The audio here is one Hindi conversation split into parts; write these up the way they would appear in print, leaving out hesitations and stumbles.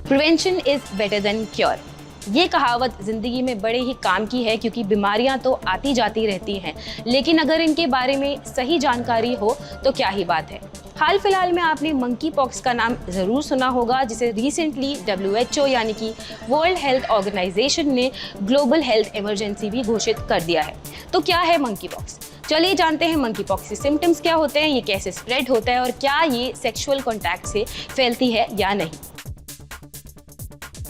Prevention is better than cure. ये कहावत जिंदगी में बड़े ही काम की है, क्योंकि बीमारियां तो आती जाती रहती हैं, लेकिन अगर इनके बारे में सही जानकारी हो तो क्या ही बात है। हाल फिलहाल में आपने मंकी पॉक्स का नाम ज़रूर सुना होगा, जिसे रिसेंटली WHO यानी कि वर्ल्ड हेल्थ ऑर्गेनाइजेशन ने ग्लोबल हेल्थ इमरजेंसी भी घोषित कर दिया है। तो क्या है मंकी पॉक्स? चलिए जानते हैं मंकी पॉक्स के सिम्टम्स क्या होते हैं, ये कैसे स्प्रेड होता है और क्या ये सेक्सुअल कॉन्टैक्ट से फैलती है या नहीं।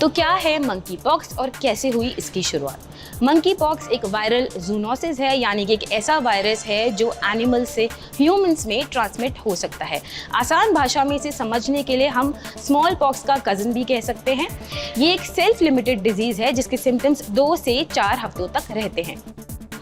तो क्या है मंकी पॉक्स और कैसे हुई इसकी शुरुआत? मंकी पॉक्स एक वायरल जूनोसिस है, यानी कि एक ऐसा वायरस है जो एनिमल से ह्यूमंस में ट्रांसमिट हो सकता है। आसान भाषा में इसे समझने के लिए हम स्मॉल पॉक्स का कज़न भी कह सकते हैं। ये एक सेल्फ लिमिटेड डिजीज़ है जिसके सिम्टम्स 2 से 4 हफ्तों तक रहते हैं।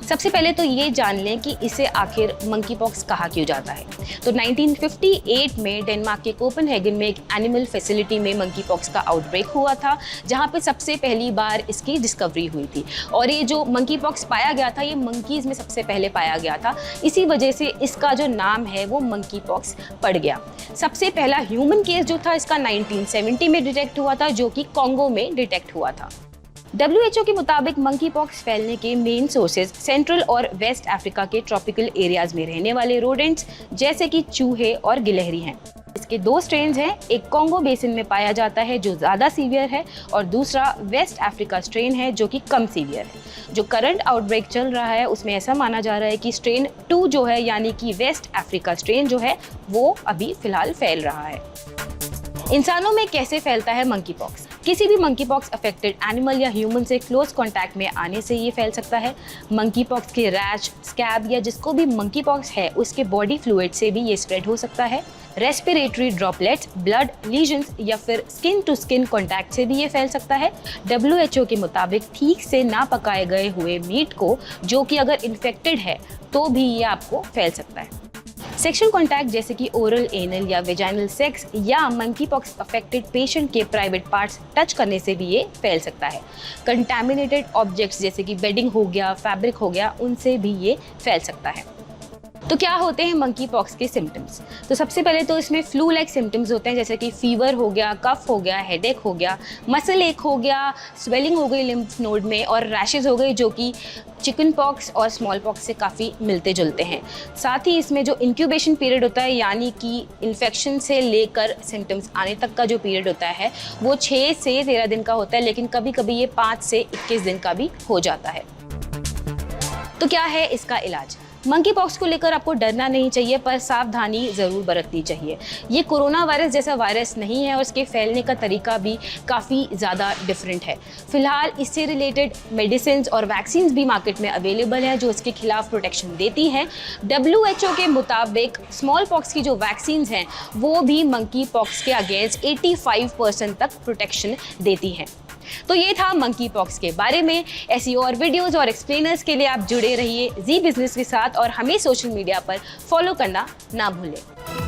सबसे पहले तो ये जान लें कि इसे आखिर मंकी पॉक्स कहा क्यों जाता है। तो 1958 में डेनमार्क के कोपेनहेगन में एक एनिमल फैसिलिटी में मंकी पॉक्स का आउटब्रेक हुआ था, जहाँ पे सबसे पहली बार इसकी डिस्कवरी हुई थी। और ये जो मंकी पॉक्स पाया गया था, ये मंकीज़ में सबसे पहले पाया गया था। इसी वजह से इसका जो नाम है वो मंकी पॉक्स पड़ गया। सबसे पहला ह्यूमन केस जो था इसका 1970 में डिटेक्ट हुआ था, जो कि कॉन्गो में डिटेक्ट हुआ था। WHO के मुताबिक मंकी पॉक्स फैलने के मेन सोर्सेज सेंट्रल और वेस्ट अफ्रीका के ट्रॉपिकल एरियाज में रहने वाले रोडेंट्स जैसे कि चूहे और गिलहरी हैं। इसके 2 स्ट्रेन्स हैं, एक कॉन्गो बेसिन में पाया जाता है जो ज़्यादा सीवियर है, और दूसरा वेस्ट अफ्रीका स्ट्रेन है जो कि कम सीवियर है। जो करंट आउटब्रेक चल रहा है उसमें ऐसा माना जा रहा है कि स्ट्रेन 2 जो है, यानी कि वेस्ट अफ्रीका स्ट्रेन जो है, वो अभी फिलहाल फैल रहा है। इंसानों में कैसे फैलता है मंकी पॉक्स? किसी भी मंकी पॉक्स अफेक्टेड एनिमल या ह्यूमन से क्लोज कांटेक्ट में आने से ये फैल सकता है। मंकी पॉक्स के रैश, स्कैब या जिसको भी मंकी पॉक्स है उसके बॉडी फ्लूइड से भी ये स्प्रेड हो सकता है। रेस्पिरेटरी ड्रॉपलेट्स, ब्लड, लीजन्स या फिर स्किन टू स्किन कांटेक्ट से भी ये फैल सकता है। WHO के मुताबिक ठीक से ना पकाए गए हुए मीट को, जो कि अगर इन्फेक्टेड है तो भी ये आपको फैल सकता है। सेक्सुअल कॉन्टैक्ट जैसे कि ओरल, एनल या वेजाइनल सेक्स या मंकी पॉक्स अफेक्टेड पेशेंट के प्राइवेट पार्ट्स टच करने से भी ये फैल सकता है। कंटैमिनेटेड ऑब्जेक्ट्स जैसे कि बेडिंग हो गया, फैब्रिक हो गया, उनसे भी ये फैल सकता है। तो क्या होते हैं मंकी पॉक्स के सिम्टम्स? तो सबसे पहले तो इसमें फ्लू लाइक सिम्टम्स होते हैं, जैसे कि फीवर हो गया, कफ हो गया, हेडेक हो गया, मसल एक हो गया, स्वेलिंग हो गई लिम्फ नोड में, और रैशेज हो गई, जो कि चिकन पॉक्स और स्मॉल पॉक्स से काफ़ी मिलते जुलते हैं। साथ ही इसमें जो इंक्यूबेशन पीरियड होता है, यानी कि इन्फेक्शन से लेकर सिम्टम्स आने तक का जो पीरियड होता है वो 6 से 13 दिन का होता है, लेकिन कभी कभी ये 5 से 21 दिन का भी हो जाता है। तो क्या है इसका इलाज? मंकी पॉक्स को लेकर आपको डरना नहीं चाहिए, पर सावधानी ज़रूर बरतनी चाहिए। ये कोरोना वायरस जैसा वायरस नहीं है और इसके फैलने का तरीका भी काफ़ी ज़्यादा डिफरेंट है। फिलहाल इससे रिलेटेड मेडिसिन और वैक्सीन भी मार्केट में अवेलेबल हैं जो इसके खिलाफ प्रोटेक्शन देती हैं। WHO के मुताबिक स्मॉल पॉक्स की जो वैक्सीन हैं वो भी मंकी पॉक्स के अगेंस्ट 85% तक प्रोटेक्शन देती हैं। तो ये था मंकी पॉक्स के बारे में। ऐसी और वीडियोस और एक्सप्लेनर्स के लिए आप जुड़े रहिए जी बिजनेस के साथ, और हमें सोशल मीडिया पर फॉलो करना ना भूलें।